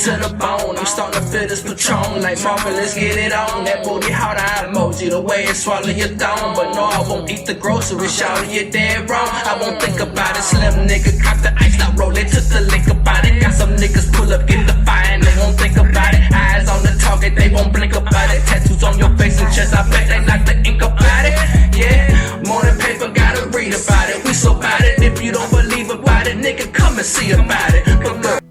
to the bone. I'm starting to feel this Patron like Marvin, let's get it on. That booty hot eye emoji, the way it swallow your thumb. But no, I won't eat the groceries, shout you're dead wrong. I won't think about it, slim nigga, cop the ice, stop rolling, took the lick about it. Got some niggas pull up, get the fire, and they won't think about it. Eyes on the target, they won't blink about it. Tattoos on your face and chest, I bet they knock the ink about it. Yeah, morning paper, gotta read about it. We so bad it, if you don't believe about it, nigga, come and see about it. But look.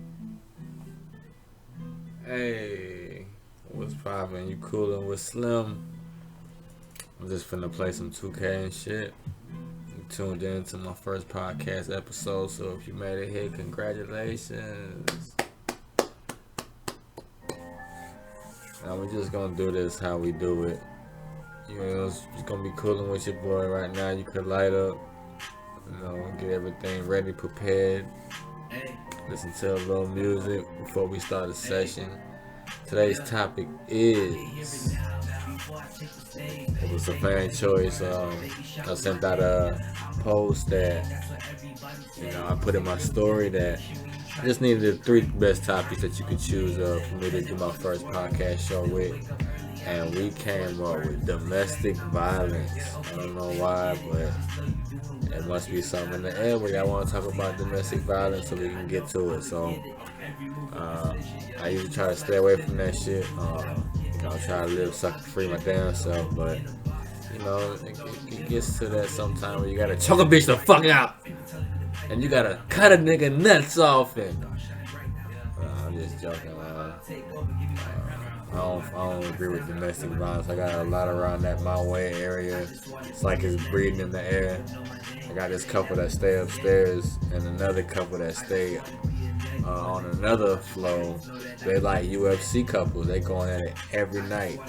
Hey, what's poppin'? You Koolin Wit Slimm? I'm just finna play some 2K and shit. You tuned in to my first podcast episode, so if you made it here, congratulations. Now we're just gonna do this how we do it. You know, it's gonna be coolin' with your boy right now. You could light up, you know, get everything ready, prepared. Listen to a little music before we start the session. Today's topic is, it was a fan choice. I sent out a post that, you know, I put in my story that I just needed the 3 best topics that you could choose for me to do my first podcast show with. And we came up with domestic violence. I don't know why, but it must be something in the air where y'all want to talk about domestic violence so we can get to it. So I usually try to stay away from that shit. You know, try to live sucker free my damn self, but you know, it gets to that sometime where you gotta choke a bitch the fuck out, and you gotta cut a nigga nuts off. And I'm just joking, man. I don't agree with domestic violence. I got a lot around that my way area. It's like it's breathing in the air. I got this couple that stay upstairs and another couple that stay on another floor. They like UFC couples. They going at it every night,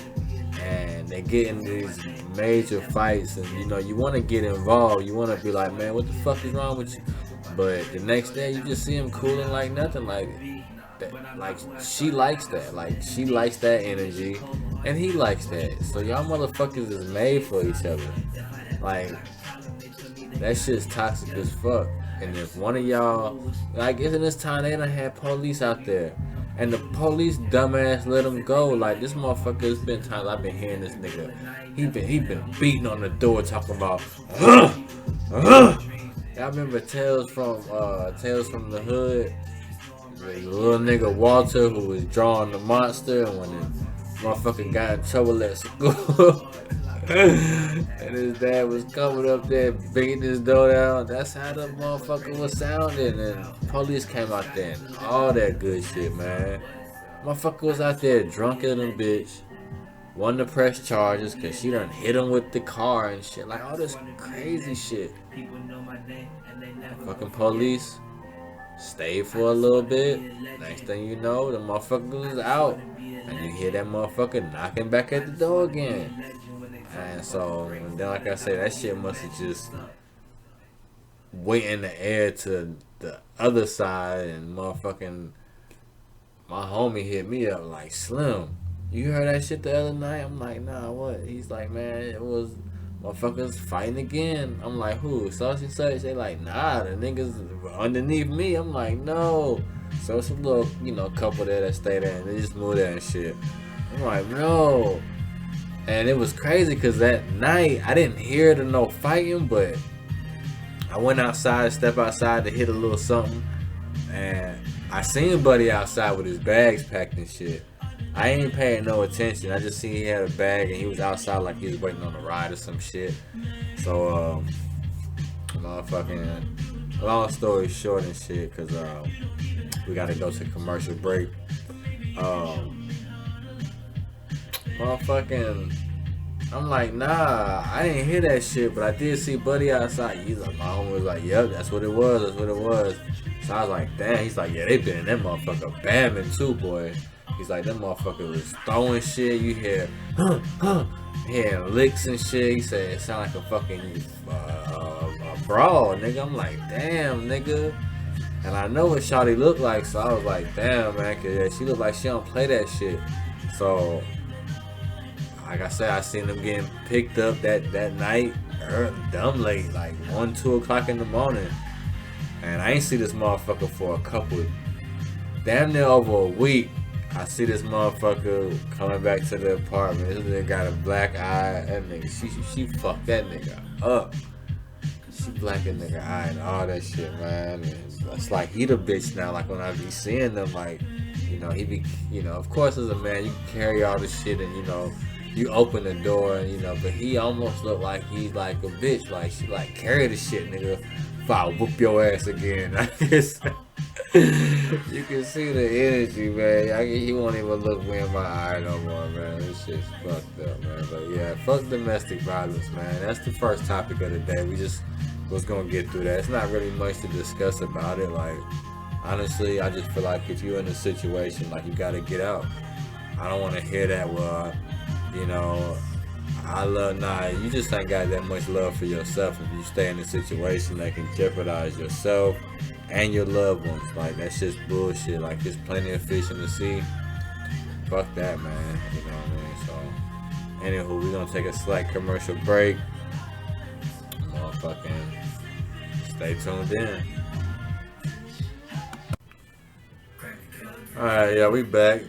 and they get in these major fights. And you know, you want to get involved. You want to be like, man, what the fuck is wrong with you? But the next day, you just see them cooling like nothing. Like she likes that. Like she likes that energy, and he likes that. So y'all motherfuckers is made for each other. Like that shit's toxic as fuck. And if one of y'all, like, in this time they done had police out there, and the police dumbass let them go. Like this motherfucker, it's been times I've been hearing this nigga. He been beating on the door talking about. Y'all remember Tales from the Hood? The little nigga Walter who was drawing the monster, and when the motherfucker got in trouble at school and his dad was coming up there beating his door down, that's how the motherfucker was sounding. And police came out there and all that good shit, man. Motherfucker was out there drunker than a bitch, wanting to press charges because she done hit him with the car and shit, like all this crazy shit. Fucking police stayed for a little bit. Next thing you know, the motherfucker was out, and you hear that motherfucker knocking back at the door again. And so, and then like I say, that shit must have just went in the air to the other side, and motherfucking my homie hit me up like, Slim, you heard that shit the other night? I'm like, nah, what? He's like, man, it was motherfuckers fighting again. I'm like, who? Such and such? They like, nah, the niggas underneath me. I'm like, no. So it's a little, you know, couple there that stay there and they just move there and shit. I'm like, no. And it was crazy because that night I didn't hear the no fighting, but I went outside, step outside to hit a little something, and I seen Buddy outside with his bags packed and shit. I ain't paying no attention. I just seen he had a bag and he was outside like he was waiting on a ride or some shit. So, motherfucking, long story short and shit, cause we gotta go to commercial break. Motherfucking, I'm like, nah, I didn't hear that shit, but I did see Buddy outside. He's like, my homie was like, yep, that's what it was. So I was like, damn. He's like, yeah, they been in that motherfucker bamming too, boy. He's like, that motherfucker was throwing shit. You hear, hearing licks and shit. He said it sound like a fucking brawl, nigga. I'm like, damn, nigga. And I know what Shawty looked like, so I was like, damn, man, cause yeah, she look like she don't play that shit. So, like I said, I seen them getting picked up that night, dumb late, like 1, 2 o'clock in the morning. And I ain't see this motherfucker for a couple damn near over a week, I see this motherfucker coming back to the apartment. This nigga got a black eye. That nigga, she fucked that nigga up. She blacked that nigga eye and all that shit, man. It's like he the bitch now. Like when I be seeing them, like, you know, he be, you know, of course as a man, you can carry all this shit and, you know, you open the door and, you know, but he almost look like he's like a bitch. Like, she like, carry the shit, nigga. If I whoop your ass again. You can see the energy, man. He won't even look me in my eye no more, man. This shit's fucked up, man. But yeah, fuck domestic violence, man. That's the first topic of the day. We just was gonna get through that. It's not really much to discuss about it. Like, honestly, I just feel like if you're in a situation, like, you gotta get out. I don't want to hear that. Well, you know, you just ain't got that much love for yourself if you stay in a situation that can jeopardize yourself and your loved ones. Like, that's just bullshit. Like, there's plenty of fish in the sea. Fuck that, man. You know what I mean? So, anywho, we're gonna take a slight commercial break. Motherfucking stay tuned in. Alright, yeah, we back.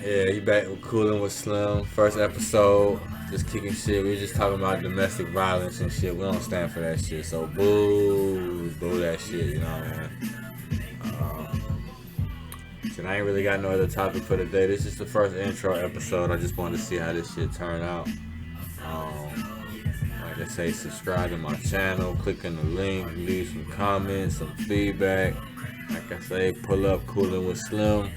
Yeah, you back with Koolin Wit Slimm. First episode, just kicking shit. We just talking about domestic violence and shit. We don't stand for that shit. So boo that shit, you know what I mean? So I ain't really got no other topic for today. This is the first intro episode. I just wanted to see how this shit turn out. Like I say, subscribe to my channel, click on the link, leave some comments, some feedback. Like I say, pull up Koolin Wit Slimm.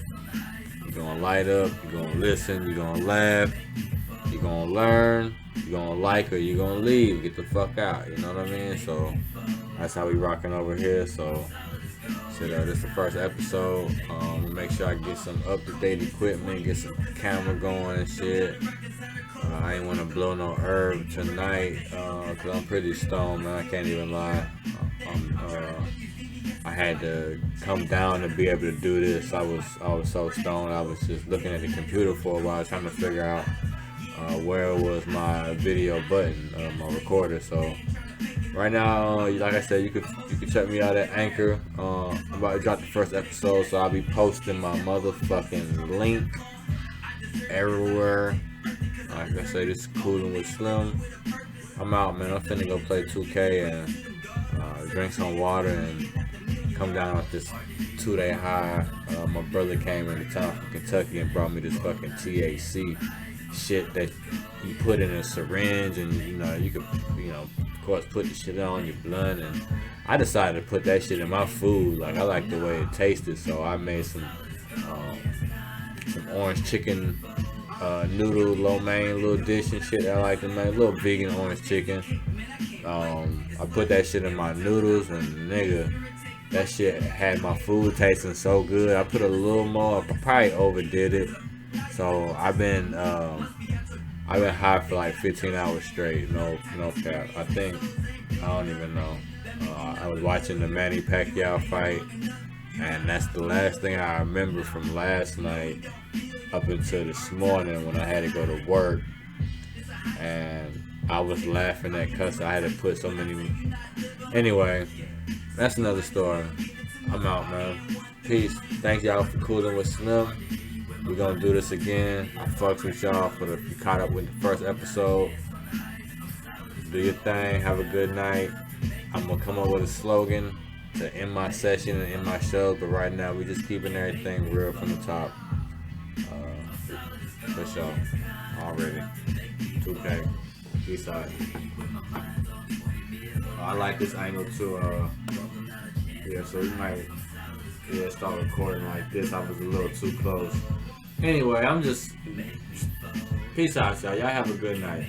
You're gonna light up, you're gonna listen, you're gonna laugh, you're gonna learn, you're gonna like, or you're gonna leave, get the fuck out, you know what I mean? So that's how we rocking over here. So this is the first episode. Make sure I get some up-to-date equipment, get some camera going and shit. I ain't wanna blow no herb tonight, cause I'm pretty stoned, man, I can't even lie. I had to come down to be able to do this. I was so stoned. I was just looking at the computer for a while, trying to figure out where was my video button, my recorder. So right now, like I said, you could check me out at Anchor. I'm about to drop the first episode, so I'll be posting my motherfucking link everywhere. Like I say, this is Koolin Wit Slimm. I'm out, man. I'm finna go play 2K and drink some water and come down with this 2-day high. My brother came into town from Kentucky and brought me this fucking THC shit that you put in a syringe, and you know, you could, you know, of course, put the shit on your blunt. And I decided to put that shit in my food. Like, I like the way it tasted, so I made some orange chicken noodle lo mein little dish and shit. I like to make a little vegan orange chicken. I put that shit in my noodles, and nigga, that shit had my food tasting so good. I put a little more, I probably overdid it. So I've been high for like 15 hours straight. No cap. I don't even know. I was watching the Manny Pacquiao fight, and that's the last thing I remember from last night up until this morning when I had to go to work. And I was laughing at cuss. I had to put so many. Anyway, that's another story. I'm out, man. Peace. Thank y'all for Koolin Wit Slimm. We're gonna do this again. I fucks with y'all if you caught up with the first episode. Do your thing. Have a good night. I'm gonna come up with a slogan to end my session and end my show, but right now we just keeping everything real from the top. For sure. Already. 2K. Peace out. I like this angle too. Yeah, so we might start recording like this. I was a little too close. Anyway, I'm just peace out, y'all. Y'all have a good night.